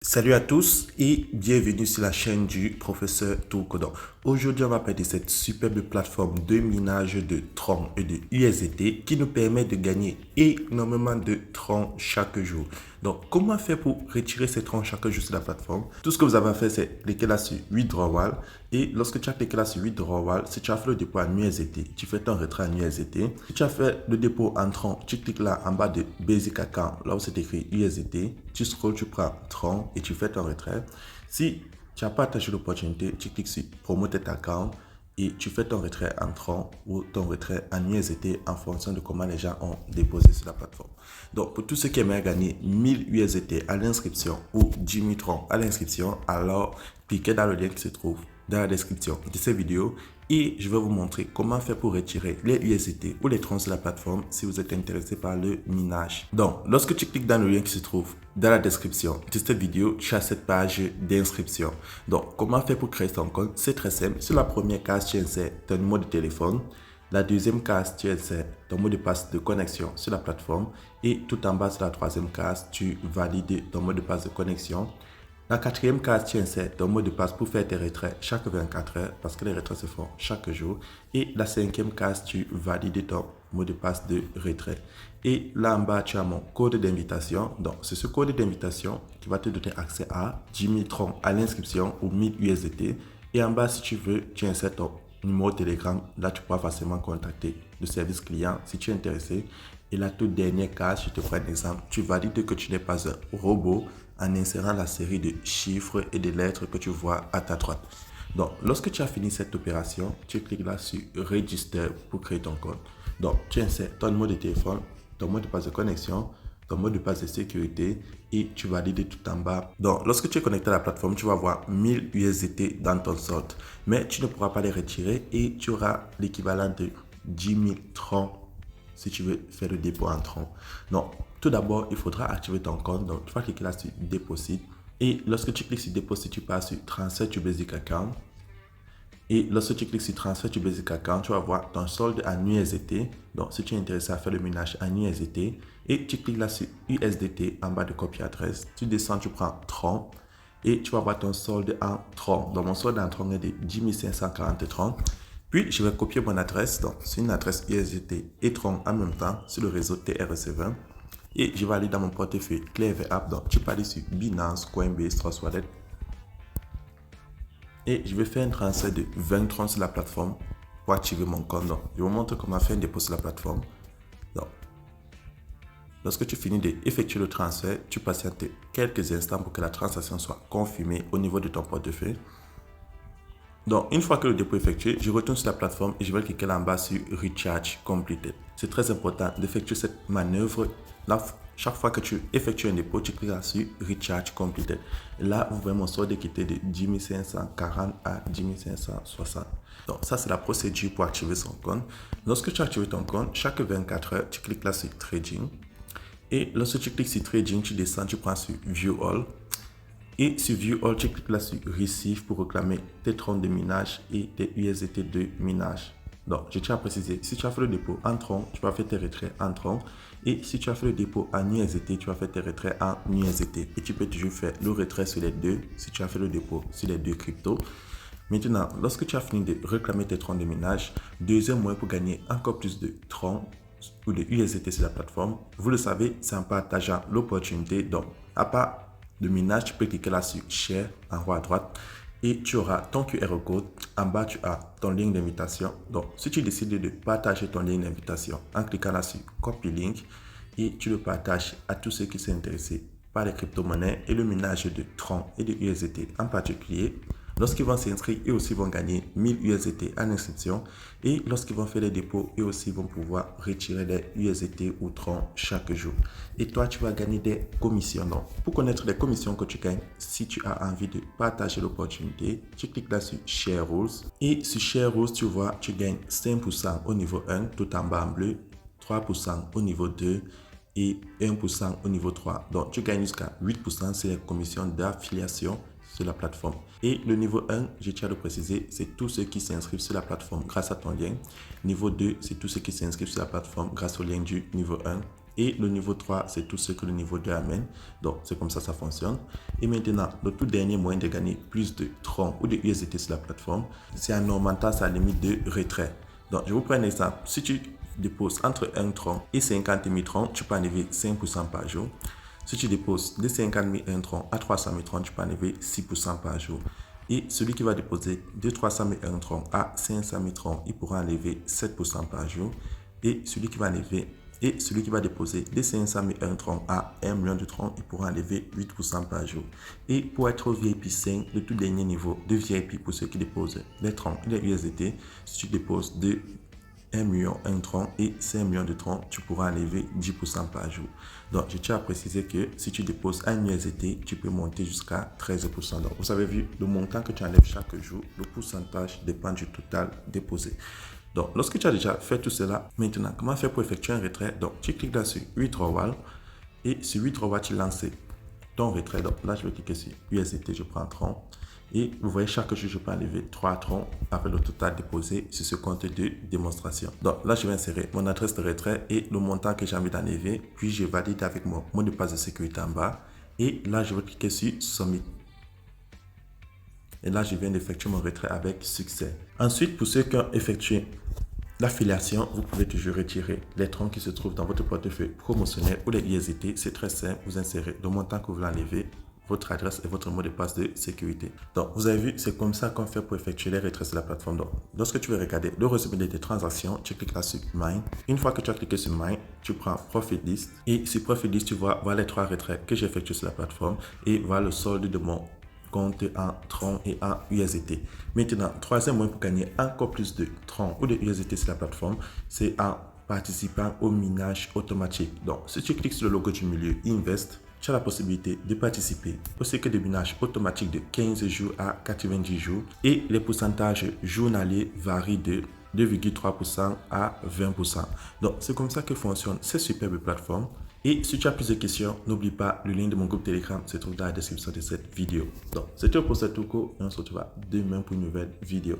Salut à tous et bienvenue sur la chaîne du professeur Tourcodon. Aujourd'hui, on va parler de cette superbe plateforme de minage de Tron et de USDT qui nous permet de gagner énormément de Tron chaque jour. Donc, comment faire pour retirer ces Tron chaque jour sur la plateforme? Tout ce que vous avez à faire, c'est cliquer là sur Withdrawal. Et lorsque tu as cliqué là sur Withdrawal, si tu as fait le dépôt en USDT, tu fais ton retrait en USDT. Si tu as fait le dépôt en Tron, tu cliques là en bas de Basic Account, là où c'est écrit USDT. Tu scrolls, tu prends Tron et tu fais ton retrait. Si tu n'as pas attaché l'opportunité, tu cliques sur Promote Account et tu fais ton retrait en Tron ou ton retrait en USDT en fonction de comment les gens ont déposé sur la plateforme. Donc, pour tous ceux qui aimeraient gagner 1000 USDT à l'inscription ou 10 000 Tron à l'inscription, alors cliquez dans le lien qui se trouve dans la description de cette vidéo et je vais vous montrer comment faire pour retirer les USDT ou les Tron sur la plateforme si vous êtes intéressé par le minage. Donc, lorsque tu cliques dans le lien qui se trouve dans la description de cette vidéo, tu as cette page d'inscription. Donc, comment faire pour créer ton compte? C'est très simple. Sur la première case, tu insères ton numéro de téléphone. La deuxième case, tu insères ton mot de passe de connexion sur la plateforme. Et tout en bas, sur la troisième case, tu valides ton mot de passe de connexion. La quatrième case, tu insères ton mot de passe pour faire tes retraits chaque 24 heures parce que les retraits se font chaque jour. Et la cinquième case, tu valides ton mot de passe de retrait. Et là en bas, tu as mon code d'invitation. Donc, c'est ce code d'invitation qui va te donner accès à 10 000 Tron à l'inscription ou 1000 USDT. Et en bas, si tu veux, tu insères ton numéro Telegram. Là, tu pourras facilement contacter le service client si tu es intéressé. Et la toute dernière case, je te prends un exemple. Tu valides que tu n'es pas un robot en insérant la série de chiffres et de lettres que tu vois à ta droite. Donc, lorsque tu as fini cette opération, tu cliques là sur Register pour créer ton compte. Donc, tu insères ton numéro de téléphone, ton mot de passe de connexion, ton mot de passe de sécurité et tu valides tout en bas. Donc, lorsque tu es connecté à la plateforme, tu vas voir 1000 USDT dans ton solde. Mais tu ne pourras pas les retirer et tu auras l'équivalent de 10 000 Tron si tu veux faire le dépôt en Tron. Donc, tout d'abord, il faudra activer ton compte. Donc, tu vas cliquer là sur Deposit. Et lorsque tu cliques sur Deposit, tu passes sur Transfer to Basic Account. Et lorsque tu cliques sur Transfer to Basic Account, tu vas voir ton solde en USDT. Donc, si tu es intéressé à faire le minage en USDT, et tu cliques là sur USDT en bas de copie adresse, tu descends, tu prends Tron et tu vas voir ton solde en Tron. Donc, mon solde en Tron est de 10 540 Tron. Puis, je vais copier mon adresse. Donc, c'est une adresse USDT et Tron en même temps sur le réseau TRC20. Et je vais aller dans mon portefeuille Clever App. Donc, tu peux aller sur Binance, Coinbase, Trust Wallet. Et je vais faire un transfert de 20 Tron sur la plateforme pour activer mon compte. Donc, je vous montre comment faire un dépôt sur la plateforme. Donc, lorsque tu finis d'effectuer le transfert, tu patientes quelques instants pour que la transaction soit confirmée au niveau de ton portefeuille. Donc, une fois que le dépôt est effectué, je retourne sur la plateforme et je vais cliquer là en bas sur Recharge Completed. C'est très important d'effectuer cette manœuvre. Là, chaque fois que tu effectues un dépôt, tu cliques là sur Recharge Completed. Et là, vous voyez mon solde qui était de 10 540 à 10 560. Donc, ça, c'est la procédure pour activer son compte. Lorsque tu actives ton compte, chaque 24 heures, tu cliques là sur Trading. Et lorsque tu cliques sur Trading, tu descends, tu prends sur View All. Et sur View All, tu cliques là sur Receive pour réclamer tes Tron de minage et tes USDT de minage. Donc, je tiens à préciser, si tu as fait le dépôt en Tron, tu vas faire tes retraits en Tron. Et si tu as fait le dépôt en USDT, tu vas faire tes retraits en USDT. Et tu peux toujours faire le retrait sur les deux si tu as fait le dépôt sur les deux cryptos. Maintenant, lorsque tu as fini de réclamer tes Tron de minage, deuxième moyen pour gagner encore plus de Tron ou de USDT sur la plateforme, vous le savez, c'est en partageant l'opportunité. Donc, à part de minage, tu peux cliquer là sur Share en haut à droite et tu auras ton QR code. En bas, tu as ton lien d'invitation. Donc, si tu décides de partager ton lien d'invitation en cliquant là sur Copy Link et tu le partages à tous ceux qui sont intéressés par les crypto-monnaies et le minage de Tron et de USDT en particulier, lorsqu'ils vont s'inscrire, eux aussi vont gagner 1000 USDT en inscription. Et lorsqu'ils vont faire les dépôts, eux aussi vont pouvoir retirer des USDT ou Tron chaque jour. Et toi, tu vas gagner des commissions. Donc, pour connaître les commissions que tu gagnes, si tu as envie de partager l'opportunité, tu cliques là sur Share Rules. Et sur Share Rules, tu vois, tu gagnes 5% au niveau 1, tout en bas en bleu, 3% au niveau 2 et 1% au niveau 3. Donc, tu gagnes jusqu'à 8% sur les commissions d'affiliation sur la plateforme. Et le niveau 1, je tiens à le préciser, c'est tous ceux qui s'inscrivent sur la plateforme grâce à ton lien. Niveau 2, c'est tous ceux qui s'inscrivent sur la plateforme grâce au lien du niveau 1. Et le niveau 3, c'est tout ce que le niveau 2 amène. Donc, c'est comme ça fonctionne. Et maintenant, le tout dernier moyen de gagner plus de troncs ou de USDT sur la plateforme, c'est en augmentant sa limite de retrait. Donc, je vous prends un exemple. Si tu déposes entre 1 tronc et 50 000 troncs, tu peux enlever 5% par jour. Si tu déposes de 50 000 troncs à 300 000 troncs, tu peux enlever 6% par jour. Et celui qui va déposer de 300 000 troncs à 500 000 troncs, il pourra enlever 7% par jour. Et celui qui va déposer de 500 000 troncs à 1 million de troncs, il pourra enlever 8% par jour. Et pour être au VIP 5, le tout dernier niveau de VIP pour ceux qui déposent les troncs et les USDT, si tu déposes de 1 million, 1 tronc et 5 millions de troncs, tu pourras enlever 10% par jour. Donc, je tiens à préciser que si tu déposes un USDT, tu peux monter jusqu'à 13%. Donc, vous avez vu, le montant que tu enlèves chaque jour, le pourcentage dépend du total déposé. Donc, lorsque tu as déjà fait tout cela, maintenant, comment faire pour effectuer un retrait? Donc, tu cliques là sur Withdrawal et sur Withdrawal, tu lances ton retrait. Donc, là, je vais cliquer sur USDT, je prends tronc. Et vous voyez, chaque jour, je peux enlever 3 troncs avec le total déposé sur ce compte de démonstration. Donc là, je vais insérer mon adresse de retrait et le montant que j'ai envie d'enlever. Puis, je valide avec mon mot de passe de sécurité en bas. Et là, je vais cliquer sur Submit. Et là, je viens d'effectuer mon retrait avec succès. Ensuite, pour ceux qui ont effectué l'affiliation, vous pouvez toujours retirer les troncs qui se trouvent dans votre portefeuille promotionnel ou les USDT. C'est très simple. Vous insérez le montant que vous voulez enlever, votre adresse et votre mot de passe de sécurité. Donc, vous avez vu, c'est comme ça qu'on fait pour effectuer les retraits sur la plateforme. Donc, lorsque tu veux regarder le résumé des transactions, tu cliques là sur Mine. Une fois que tu as cliqué sur Mine, tu prends Profit List. Et sur Profit List, tu vois les 3 retraits que j'ai effectués sur la plateforme et voilà le solde de mon compte en troncs et en USDT. Maintenant, troisième moyen pour gagner encore plus de troncs ou de USDT sur la plateforme, c'est en participant au minage automatique. Donc, si tu cliques sur le logo du milieu Invest, tu as la possibilité de participer au cycle de minage automatique de 15 jours à 90 jours et les pourcentages journaliers varient de 2,3% à 20%. Donc, c'est comme ça que fonctionne cette superbe plateforme. Et si tu as plus de questions, n'oublie pas, le lien de mon groupe Telegram se trouve dans la description de cette vidéo. Donc, c'est tout pour ce tour et on se retrouve demain pour une nouvelle vidéo.